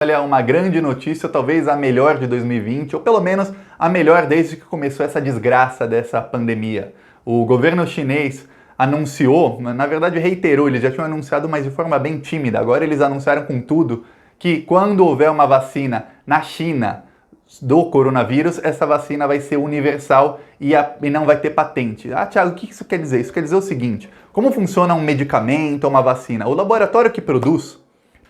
Olha, uma grande notícia, talvez a melhor de 2020, ou pelo menos a melhor desde que começou essa desgraça dessa pandemia. O governo chinês anunciou, na verdade reiterou, eles já tinham anunciado, mas de forma bem tímida, agora eles anunciaram com tudo que quando houver uma vacina na China do coronavírus, essa vacina vai ser universal e não vai ter patente. Ah, Thiago, o que isso quer dizer? Isso quer dizer o seguinte, como funciona um medicamento ou uma vacina? O laboratório que produz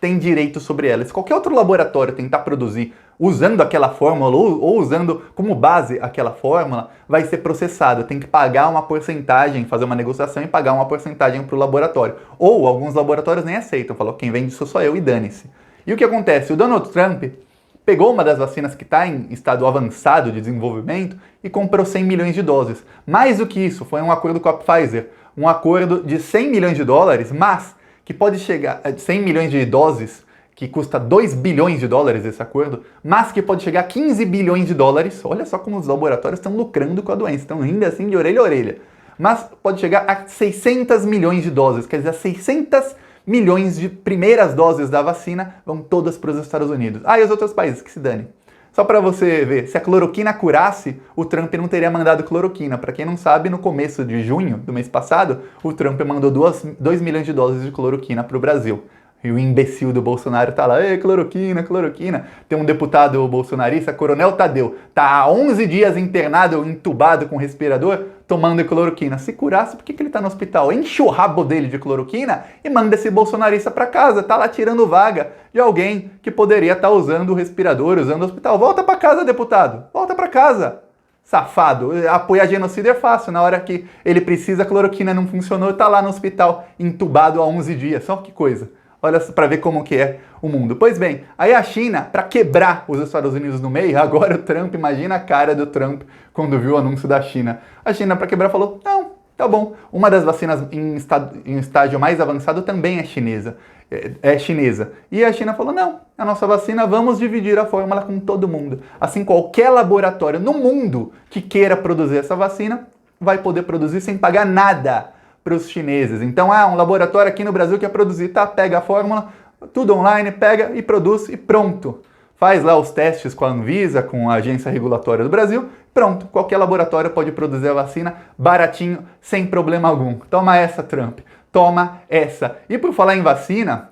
tem direito sobre ela. Se qualquer outro laboratório tentar produzir usando aquela fórmula ou usando como base aquela fórmula, vai ser processado. Tem que pagar uma porcentagem, fazer uma negociação e pagar uma porcentagem para o laboratório. Ou alguns laboratórios nem aceitam, falam, quem vende isso sou eu e dane-se. E o que acontece? O Donald Trump pegou uma das vacinas que está em estado avançado de desenvolvimento e comprou 100 milhões de doses. Mais do que isso, foi um acordo com a Pfizer, um acordo de 100 milhões de dólares, mas que pode chegar a 100 milhões de doses, que custa 2 bilhões de dólares esse acordo, mas que pode chegar a 15 bilhões de dólares. Olha só como os laboratórios estão lucrando com a doença, estão rindo assim de orelha a orelha. Mas pode chegar a 600 milhões de doses, quer dizer, 600 milhões de primeiras doses da vacina vão todas para os Estados Unidos. Ah, e os outros países, que se dane. Só para você ver, se a cloroquina curasse, o Trump não teria mandado cloroquina. Para quem não sabe, no começo de junho do mês passado, o Trump mandou 2 milhões de doses de cloroquina para o Brasil. E o imbecil do Bolsonaro tá lá, cloroquina, cloroquina. Tem um deputado bolsonarista, Coronel Tadeu, tá há 11 dias internado, entubado com respirador, tomando cloroquina. Se curasse, por que ele tá no hospital? Enche o rabo dele de cloroquina e manda esse bolsonarista para casa. Tá lá tirando vaga de alguém que poderia estar usando o respirador, usando o hospital. Volta para casa, deputado. Volta para casa. Safado. Apoiar genocídio é fácil. Na hora que ele precisa, a cloroquina não funcionou, tá lá no hospital, entubado há 11 dias. Só que coisa. Olha para ver como que é o mundo. Pois bem, aí a China, para quebrar os Estados Unidos no meio, agora o Trump, imagina a cara do Trump quando viu o anúncio da China. A China, para quebrar, falou, não, tá bom. Uma das vacinas em estágio mais avançado também é chinesa. E a China falou, não, a nossa vacina, vamos dividir a fórmula com todo mundo. Assim, qualquer laboratório no mundo que queira produzir essa vacina, vai poder produzir sem pagar nada para os chineses. Então, um laboratório aqui no Brasil quer produzir, tá? Pega a fórmula, tudo online, pega e produz e pronto. Faz lá os testes com a Anvisa, com a Agência Regulatória do Brasil, pronto. Qualquer laboratório pode produzir a vacina baratinho, sem problema algum. Toma essa, Trump. Toma essa. E por falar em vacina,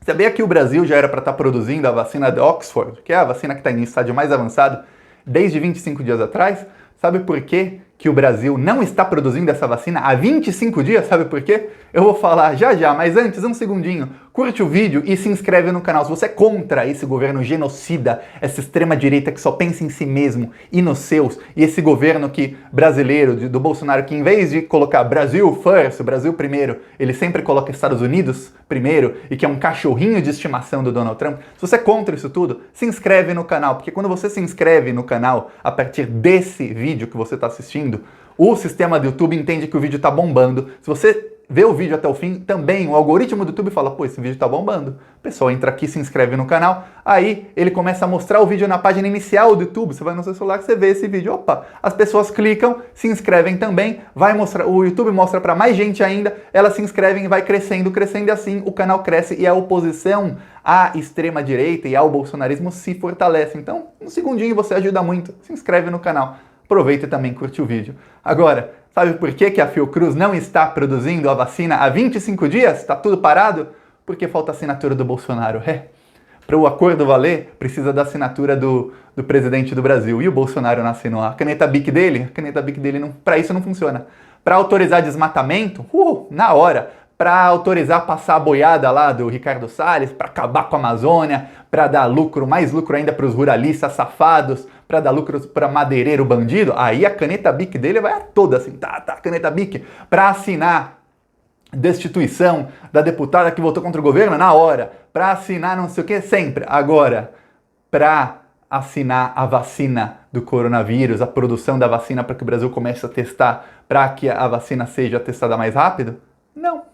sabia que o Brasil já era para estar produzindo a vacina de Oxford, que é a vacina que está em estágio mais avançado, desde 25 dias atrás? Sabe por quê que o Brasil não está produzindo essa vacina há 25 dias? Sabe por quê? Eu vou falar já, mas antes, um segundinho. Curte o vídeo e se inscreve no canal. Se você é contra esse governo genocida, essa extrema-direita que só pensa em si mesmo e nos seus, e esse governo brasileiro, do Bolsonaro, que em vez de colocar Brasil first, Brasil primeiro, ele sempre coloca Estados Unidos primeiro, e que é um cachorrinho de estimação do Donald Trump, se você é contra isso tudo, se inscreve no canal, porque quando você se inscreve no canal, a partir desse vídeo que você está assistindo, o sistema do YouTube entende que o vídeo está bombando. Se você vê o vídeo até o fim, também o algoritmo do YouTube fala, pô, esse vídeo tá bombando. O pessoal entra aqui, se inscreve no canal, aí ele começa a mostrar o vídeo na página inicial do YouTube, você vai no seu celular que você vê esse vídeo, opa, as pessoas clicam, se inscrevem também, vai mostrar, o YouTube mostra para mais gente ainda, elas se inscrevem e vai crescendo e assim o canal cresce e a oposição à extrema-direita e ao bolsonarismo se fortalece. Então, um segundinho você ajuda muito, se inscreve no canal. Aproveita e também curte o vídeo. Agora, sabe por que a Fiocruz não está produzindo a vacina há 25 dias? Está tudo parado? Porque falta a assinatura do Bolsonaro. Para o acordo valer, precisa da assinatura do presidente do Brasil. E o Bolsonaro não assinou. A caneta BIC dele? A caneta BIC dele, para isso não funciona. Para autorizar desmatamento? Na hora. Para autorizar passar a boiada lá do Ricardo Salles, para acabar com a Amazônia, para dar lucro, mais lucro ainda para os ruralistas safados, para dar lucro para madeireiro bandido, aí a caneta BIC dele vai a toda assim, tá, caneta BIC, para assinar destituição da deputada que votou contra o governo na hora, para assinar não sei o que, sempre. Agora, para assinar a vacina do coronavírus, a produção da vacina para que o Brasil comece a testar, para que a vacina seja testada mais rápido, não.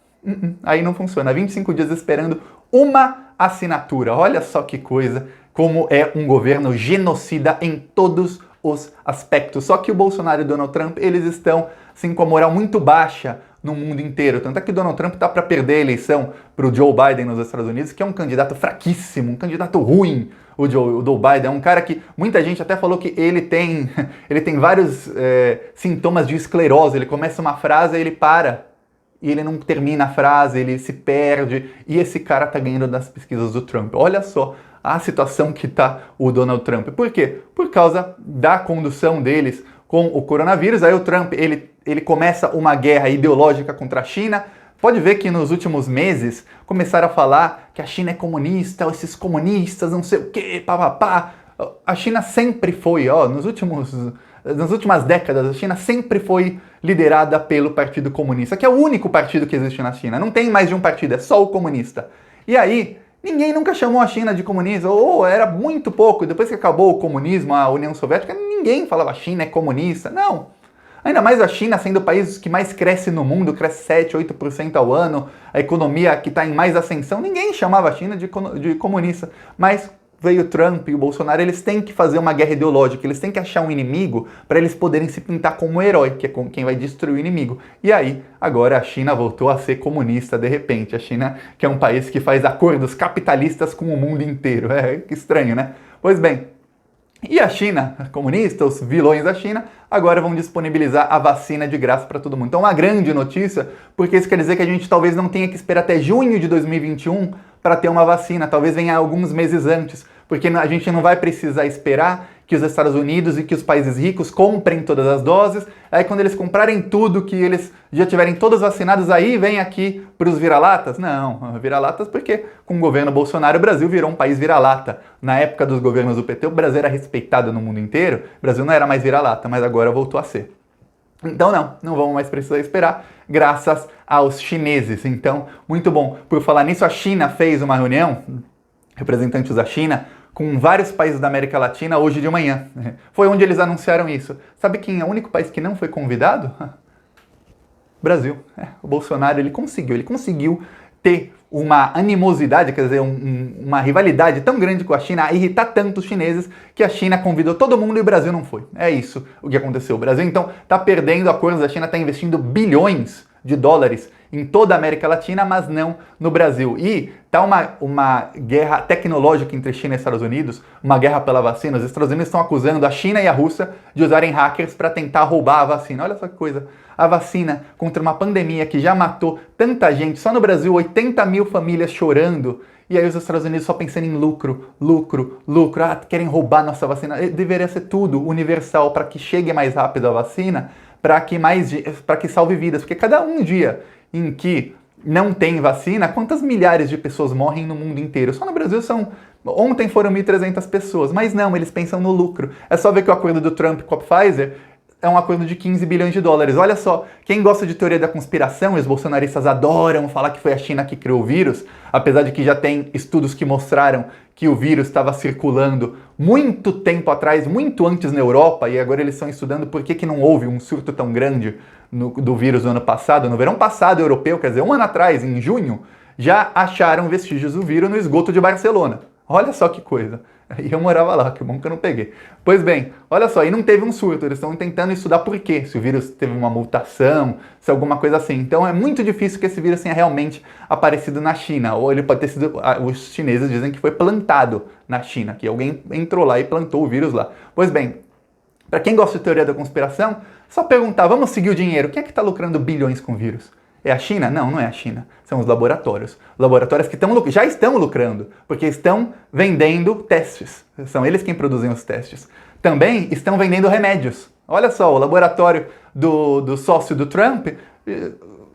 Aí não funciona. 25 dias esperando uma assinatura. Olha só que coisa, como é um governo genocida em todos os aspectos. Só que o Bolsonaro e o Donald Trump, eles estão assim, com a moral muito baixa no mundo inteiro. Tanto é que Donald Trump está para perder a eleição para o Joe Biden nos Estados Unidos, que é um candidato fraquíssimo, um candidato ruim. O Joe Biden é um cara que muita gente até falou que ele tem vários sintomas de esclerose. Ele começa uma frase, ele para e ele não termina a frase, ele se perde. E esse cara tá ganhando das pesquisas do Trump. Olha só a situação que tá o Donald Trump. Por quê? Por causa da condução deles com o coronavírus. Aí o Trump, ele começa uma guerra ideológica contra a China. Pode ver que nos últimos meses começaram a falar que a China é comunista, esses comunistas, não sei o quê, papapá. A China sempre foi, nas últimas décadas, a China sempre foi liderada pelo Partido Comunista, que é o único partido que existe na China. Não tem mais de um partido, é só o comunista. E aí, ninguém nunca chamou a China de comunista, ou era muito pouco. Depois que acabou o comunismo, a União Soviética, ninguém falava China é comunista. Não. Ainda mais a China sendo o país que mais cresce no mundo, cresce 7, 8% ao ano, a economia que está em mais ascensão, ninguém chamava a China de comunista. Mas veio o Trump e o Bolsonaro, eles têm que fazer uma guerra ideológica, eles têm que achar um inimigo para eles poderem se pintar como herói, que é quem vai destruir o inimigo. E aí, agora a China voltou a ser comunista de repente. A China, que é um país que faz acordos capitalistas com o mundo inteiro. É estranho, né? Pois bem, e a China, comunista, os vilões da China, agora vão disponibilizar a vacina de graça para todo mundo. Então, uma grande notícia, porque isso quer dizer que a gente talvez não tenha que esperar até junho de 2021 para ter uma vacina, talvez venha alguns meses antes, porque a gente não vai precisar esperar que os Estados Unidos e que os países ricos comprem todas as doses, aí quando eles comprarem tudo, que eles já tiverem todos vacinados, aí vem aqui para os vira-latas? Não, vira-latas porque com o governo Bolsonaro o Brasil virou um país vira-lata. Na época dos governos do PT, o Brasil era respeitado no mundo inteiro, o Brasil não era mais vira-lata, mas agora voltou a ser. Então não vamos mais precisar esperar, graças aos chineses. Então, muito bom. Por falar nisso, a China fez uma reunião, representantes da China, com vários países da América Latina hoje de manhã. Foi onde eles anunciaram isso. Sabe quem é o único país que não foi convidado? Brasil. O Bolsonaro, ele conseguiu ter uma animosidade, quer dizer, uma rivalidade tão grande com a China, a irritar tanto os chineses, que a China convidou todo mundo e o Brasil não foi. É isso o que aconteceu. O Brasil, então, está perdendo acordos, a China está investindo bilhões de dólares em toda a América Latina, mas não no Brasil. E tá uma guerra tecnológica entre China e Estados Unidos, uma guerra pela vacina. Os Estados Unidos estão acusando a China e a Rússia de usarem hackers para tentar roubar a vacina. Olha só que coisa. A vacina contra uma pandemia que já matou tanta gente. Só no Brasil, 80 mil famílias chorando. E aí os Estados Unidos só pensando em lucro, lucro, lucro. Querem roubar nossa vacina. Deveria ser tudo universal para que chegue mais rápido a vacina, para que salve vidas. Porque cada um dia em que não tem vacina, quantas milhares de pessoas morrem no mundo inteiro? Só no Brasil ontem foram 1.300 pessoas, mas não, eles pensam no lucro. É só ver que o acordo do Trump com a Pfizer é um acordo de 15 bilhões de dólares. Olha só, quem gosta de teoria da conspiração, e os bolsonaristas adoram falar que foi a China que criou o vírus, apesar de que já tem estudos que mostraram que o vírus estava circulando muito tempo atrás, muito antes na Europa, e agora eles estão estudando por que não houve um surto tão grande do vírus no ano passado, no verão passado europeu, quer dizer, um ano atrás, em junho, já acharam vestígios do vírus no esgoto de Barcelona. Olha só que coisa. E eu morava lá, que bom que eu não peguei. Pois bem, olha só, e não teve um surto, eles estão tentando estudar por quê, se o vírus teve uma mutação, se alguma coisa assim. Então é muito difícil que esse vírus tenha realmente aparecido na China, ou ele pode ter sido, os chineses dizem que foi plantado na China, que alguém entrou lá e plantou o vírus lá. Pois bem, para quem gosta de teoria da conspiração, só perguntar, vamos seguir o dinheiro, quem é que está lucrando bilhões com o vírus? É a China? Não, não é a China. São os laboratórios. Laboratórios que já estão lucrando, porque estão vendendo testes. São eles quem produzem os testes. Também estão vendendo remédios. Olha só, o laboratório do sócio do Trump,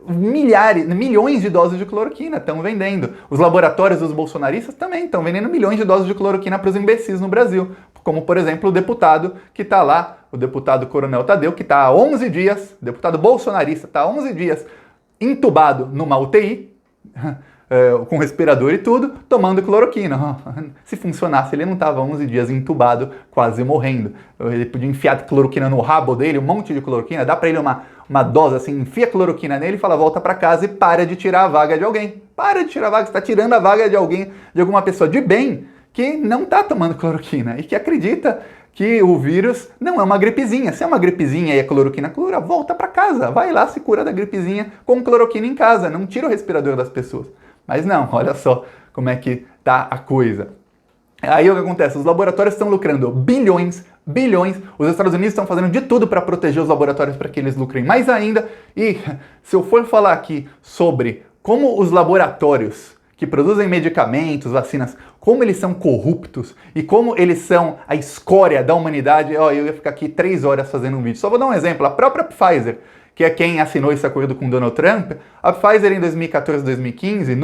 milhões de doses de cloroquina estão vendendo. Os laboratórios dos bolsonaristas também estão vendendo milhões de doses de cloroquina para os imbecis no Brasil. Como, por exemplo, o deputado que está lá, o deputado Coronel Tadeu, que está há 11 dias, deputado bolsonarista, está há 11 dias entubado numa UTI, com respirador e tudo, tomando cloroquina. Se funcionasse, ele não estava 11 dias entubado, quase morrendo. Ele podia enfiar cloroquina no rabo dele, um monte de cloroquina, dá para ele uma dose assim, enfia cloroquina nele e fala, volta para casa e para de tirar a vaga de alguém. Para de tirar a vaga, você está tirando a vaga de alguém, de alguma pessoa de bem, que não está tomando cloroquina e que acredita que o vírus não é uma gripezinha. Se é uma gripezinha e é cloroquina, volta para casa. Vai lá se cura da gripezinha com cloroquina em casa. Não tira o respirador das pessoas. Mas não, olha só como é que tá a coisa. Aí o que acontece? Os laboratórios estão lucrando bilhões. Os Estados Unidos estão fazendo de tudo para proteger os laboratórios para que eles lucrem mais ainda. E se eu for falar aqui sobre como os laboratórios que produzem medicamentos, vacinas, como eles são corruptos e como eles são a escória da humanidade, eu ia ficar aqui 3 horas fazendo um vídeo. Só vou dar um exemplo. A própria Pfizer, que é quem assinou esse acordo com Donald Trump, a Pfizer em 2014, 2015,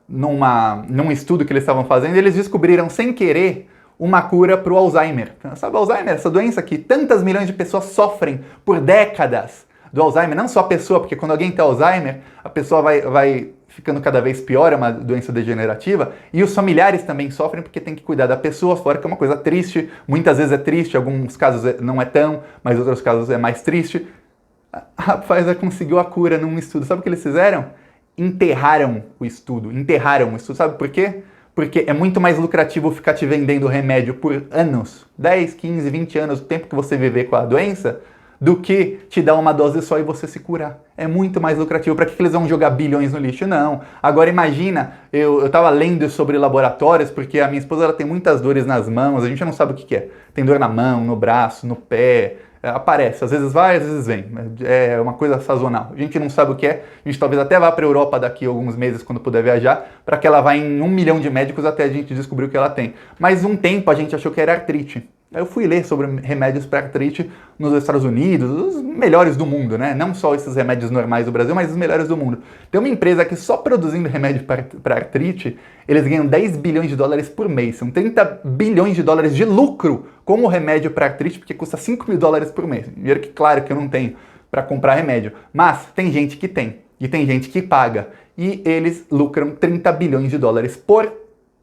num estudo que eles estavam fazendo, eles descobriram sem querer uma cura para o Alzheimer. Sabe o Alzheimer? Essa doença que tantas milhões de pessoas sofrem por décadas do Alzheimer. Não só a pessoa, porque quando alguém tem Alzheimer, a pessoa vai ficando cada vez pior, é uma doença degenerativa, e os familiares também sofrem porque tem que cuidar da pessoa, fora que é uma coisa triste, muitas vezes é triste, em alguns casos não é tão, mas em outros casos é mais triste. A Pfizer conseguiu a cura num estudo. Sabe o que eles fizeram? Enterraram o estudo. Sabe por quê? Porque é muito mais lucrativo ficar te vendendo remédio por anos, 10, 15, 20 anos, o tempo que você viver com a doença, do que te dar uma dose só e você se curar. É muito mais lucrativo. Para que eles vão jogar bilhões no lixo? Não. Agora imagina, eu tava lendo sobre laboratórios, porque a minha esposa ela tem muitas dores nas mãos, a gente não sabe o que é. Tem dor na mão, no braço, no pé, aparece. Às vezes vai, às vezes vem. É uma coisa sazonal. A gente não sabe o que é. A gente talvez até vá para a Europa daqui a alguns meses, quando puder viajar, para que ela vá em 1 milhão de médicos até a gente descobrir o que ela tem. Mas um tempo a gente achou que era artrite. Aí eu fui ler sobre remédios para artrite nos Estados Unidos, os melhores do mundo, né? Não só esses remédios normais do Brasil, mas os melhores do mundo. Tem uma empresa que só produzindo remédio para artrite, eles ganham 10 bilhões de dólares por mês. São 30 bilhões de dólares de lucro com o remédio para artrite, porque custa 5 mil dólares por mês. Dinheiro que, claro, que eu não tenho para comprar remédio. Mas tem gente que tem, e tem gente que paga. E eles lucram 30 bilhões de dólares por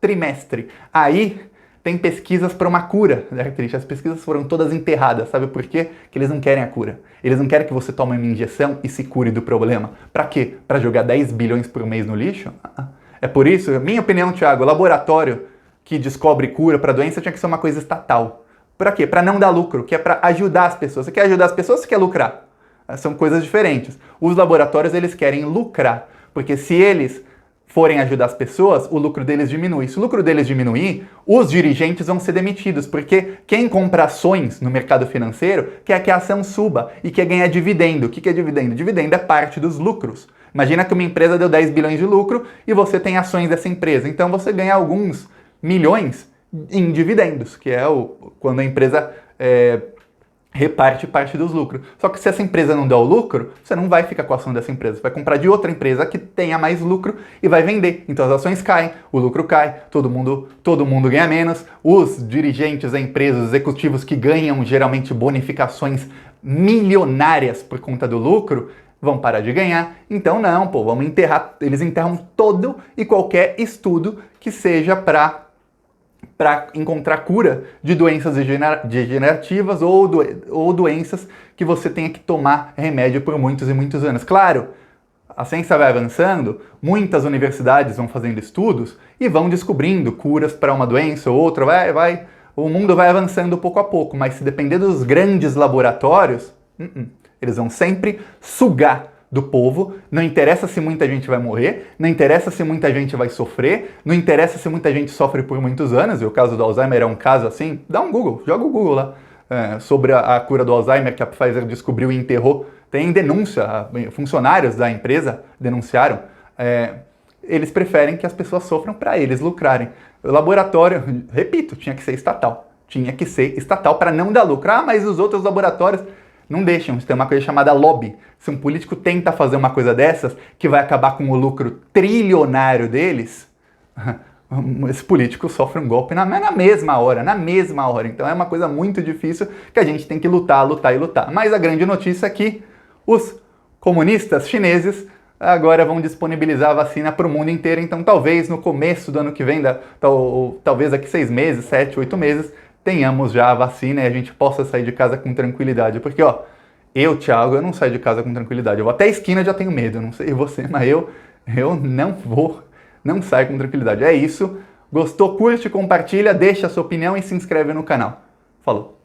trimestre. Aí tem pesquisas para uma cura da artrite. As pesquisas foram todas enterradas. Sabe por quê? Porque eles não querem a cura. Eles não querem que você tome uma injeção e se cure do problema. Para quê? Para jogar 10 bilhões por mês no lixo? É por isso, minha opinião, Thiago, laboratório que descobre cura para doença tinha que ser uma coisa estatal. Para quê? Para não dar lucro, que é para ajudar as pessoas. Você quer ajudar as pessoas ou você quer lucrar? São coisas diferentes. Os laboratórios, eles querem lucrar. Porque se eles forem ajudar as pessoas, o lucro deles diminui. Se o lucro deles diminuir, os dirigentes vão ser demitidos, porque quem compra ações no mercado financeiro quer que a ação suba e quer ganhar dividendo. O que é dividendo? Dividendo é parte dos lucros. Imagina que uma empresa deu 10 bilhões de lucro e você tem ações dessa empresa. Então você ganha alguns milhões em dividendos, que é quando a empresa reparte parte dos lucros. Só que se essa empresa não der o lucro, você não vai ficar com a ação dessa empresa. Você vai comprar de outra empresa que tenha mais lucro e vai vender. Então as ações caem, o lucro cai, todo mundo ganha menos. Os dirigentes da empresa, os executivos que ganham geralmente bonificações milionárias por conta do lucro, vão parar de ganhar. Então não, vamos enterrar. Eles enterram todo e qualquer estudo que seja para encontrar cura de doenças degenerativas ou doenças que você tenha que tomar remédio por muitos e muitos anos. Claro, a ciência vai avançando, muitas universidades vão fazendo estudos e vão descobrindo curas para uma doença ou outra, o mundo vai avançando pouco a pouco, mas se depender dos grandes laboratórios, eles vão sempre sugar do povo, não interessa se muita gente vai morrer, não interessa se muita gente vai sofrer, não interessa se muita gente sofre por muitos anos, e o caso do Alzheimer é um caso assim, dá um Google, joga o Google lá, sobre a cura do Alzheimer que a Pfizer descobriu e enterrou. Tem denúncia, funcionários da empresa denunciaram, eles preferem que as pessoas sofram para eles lucrarem. O laboratório, repito, tinha que ser estatal para não dar lucro. Mas os outros laboratórios não deixam, tem uma coisa chamada lobby. Se um político tenta fazer uma coisa dessas, que vai acabar com o lucro trilionário deles, esse político sofre um golpe na mesma hora. Então é uma coisa muito difícil que a gente tem que lutar. Mas a grande notícia é que os comunistas chineses agora vão disponibilizar a vacina para o mundo inteiro. Então talvez no começo do ano que vem, talvez daqui 6 meses, 7, 8 meses, tenhamos já a vacina e a gente possa sair de casa com tranquilidade. Porque, Thiago, eu não saio de casa com tranquilidade. Eu vou até a esquina e já tenho medo. Eu não sei você, mas eu não saio com tranquilidade. É isso. Gostou? Curte, compartilha, deixa a sua opinião e se inscreve no canal. Falou!